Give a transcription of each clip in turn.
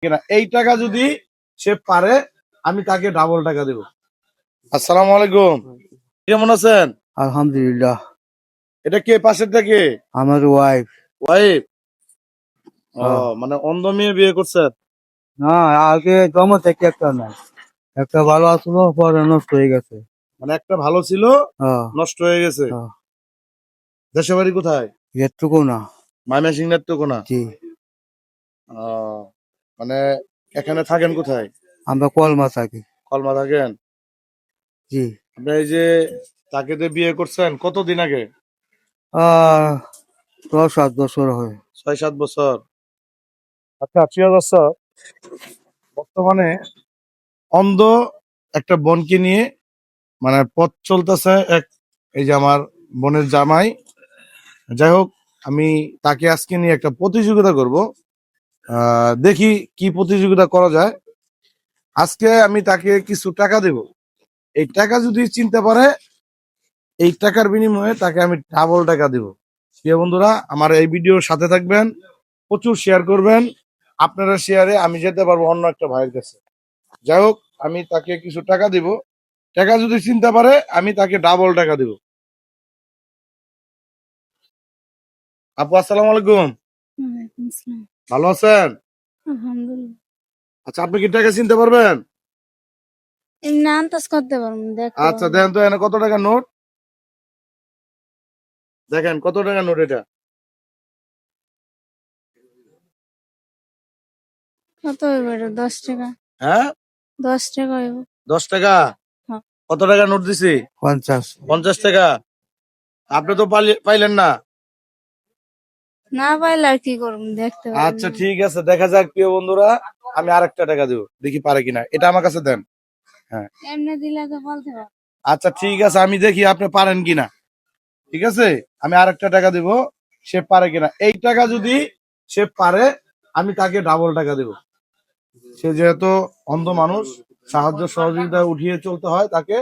কিনা এই টাকা যদি সে পারে আমি তাকে ডাবল টাকা দেব। আসসালামু আলাইকুম, কেমন আছেন? আলহামদুলিল্লাহ। এটা কে পাশেরটা কে? আমার ওয়াইফ। ওয়াইফ? ও মানে অন্ধ মেয়ে বিয়ে করছেন? না, আগে জমা থেকে একটা নাই, একটা ভালো আসলো পরে নষ্ট হয়ে গেছে। মানে একটা ভালো ছিল, নষ্ট হয়ে গেছে। দেশের বাড়ি কোথায়? এটুকু না। ময়মনসিংহের তো কোনা? জি। মানে এখানে থাকেন কোথায়? আমরা কলমা থাকি। কলমা থাকেন? জি। আপনি এই যে তাকে যে বিয়ে করছেন কতদিন আগে? 6-7 বছর হয়। 6-7 বছর। আচ্ছা, প্রিয় দর্শক, বর্তমানে অন্ধ একটা বোনকে নিয়ে মানে পথ চলতেছে এক, এই যে আমার বোনের জামাই। যাই হোক, আমি তাকে আজকে নিয়ে একটা প্রতিযোগিতা করব। দেখি কি প্রতিযোগিতা করা যায়। আজকে আমি তাকে কিছু টাকা দেব, এই টাকা যদি চিনতে পারে এই টাকার বিনিময়ে তাকে আমি ডাবল টাকা দেব। প্রিয় বন্ধুরা, আমার এই ভিডিওর সাথে থাকবেন, প্রচুর শেয়ার করবেন। আপনারা শেয়ারে আমি যেতে পারবো অন্য একটা ভাইয়ের কাছে। যাই হোক, আমি তাকে কিছু টাকা দিব, টাকা যদি চিনতে পারে আমি তাকে ডাবল টাকা দেব। আপু আসসালামু আলাইকুম, ওয়ালাইকুম আসসালাম। ভালো আছেন? আলহামদুলিল্লাহ। আচ্ছা, আপনি কি টাকা চিনতে পারবেন? এমনি আন্দাজ করতে পারবো, দেখতে আচ্ছা পারবো। দেখেন তো এখানে কত টাকা নোট, দেখেন কত টাকা নোট এটা। কত হইব এটা? 10 টাকা। হ্যাঁ, 10 টাকা হইব। 10 টাকা? হ্যাঁ। কত টাকা নোট দিছি? 50। 50 টাকা। আপনি তো পাইলেন না। না পাইলে আর কি করবো, দেখতে পারবো। আচ্ছা ঠিক আছে, দেখা যাক। প্রিয় বন্ধুরা, আমি আরেকটা টাকা দেবো, দেখি পারে কিনা। এটা আমার কাছে দেন। হ্যাঁ, এমনি দিলে তো বলতে পারবো। আচ্ছা ঠিক আছে, আমি দেখি আপনি পারেন কিনা। ঠিক আছে, আমি আরেকটা টাকা দিব, সে পারে কিনা। এই টাকা যদি সে পারে আমি তাকে ডাবল টাকা দেব। সে যেহেতু অন্ধ মানুষ, সাহায্য সহযোগিতা উঠিয়ে চলতে হয় তাকে।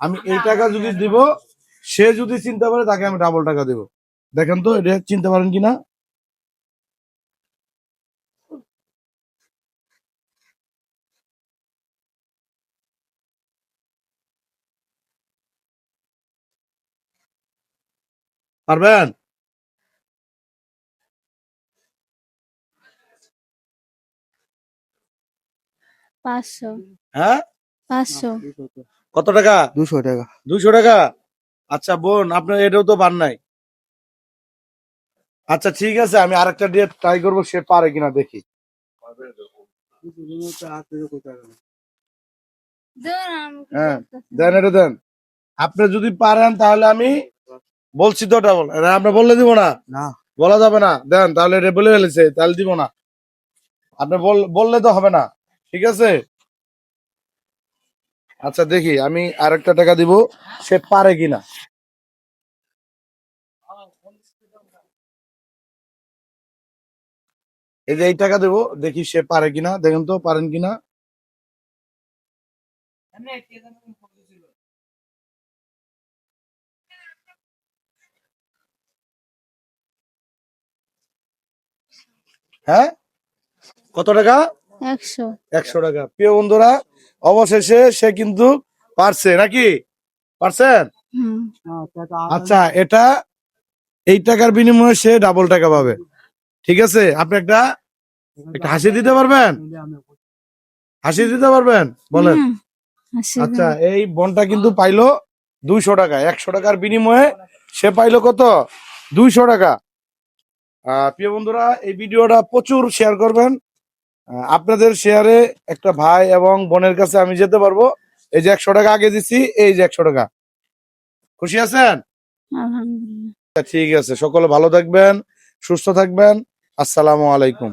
আমি এই টাকা যদি দিব, সে যদি চিন্তা করে তাকে আমি ডাবল টাকা দেব। দেখেন তো এটা চিনতে পারেন কিনা। পারবেন? 500। হ্যাঁ, 500। কত টাকা? 200 টাকা। 200 টাকা? আচ্ছা বোন, আপনার এটাও তো পান নাই। আচ্ছা ঠিক আছে, আমি আরেকটা দিয়ে ট্রাই করবো, সে পারে কিনা দেখি। হ্যাঁ, দেন, এটা দেন। আপনি যদি পারেন তাহলে আমি বলছি তো ডাবল, আপনি বললে দিব না, না, বলা যাবে না। দেন তাহলে, এটা বলে ফেলেছে তাহলে দিব না। আপনি বললে তো হবে না। ঠিক আছে, আচ্ছা দেখি আমি আরেকটা টাকা দিব, সে পারে কিনা। এই যে এই টাকা দেবো, দেখি সে পারে কিনা। দেখেন তো পারেন কিনা। হ্যাঁ, কত টাকা? 100। 100 টাকা। প্রিয় বন্ধুরা, অবশেষে সে কিন্তু পারছে, নাকি পারছেন? হুম। আচ্ছা, এটা এই টাকার বিনিময়ে সে ডাবল টাকা পাবে। ঠিক আছে, আপনি একটা একটা হাসি দিতে পারবেন? হাসি দিতে পারবেন? বলেন। আচ্ছা, এই বনটা কিন্তু পাইলো 200 টাকা। 100 টাকার বিনিময়ে সে পাইলো কত? 200 টাকা। প্রিয় বন্ধুরা, এই ভিডিওটা প্রচুর শেয়ার করবেন। আপনাদের শেয়ারে একটা ভাই এবং বোনের কাছে আমি যেতে পারবো। এই যে 100 টাকা আগে দিচ্ছি, এই যে 100 টাকা। খুশি আছেন? আলহামদুলিল্লাহ। ঠিক আছে, সকলে ভালো থাকবেন, সুস্থ থাকবেন। আসসালামু আলাইকুম।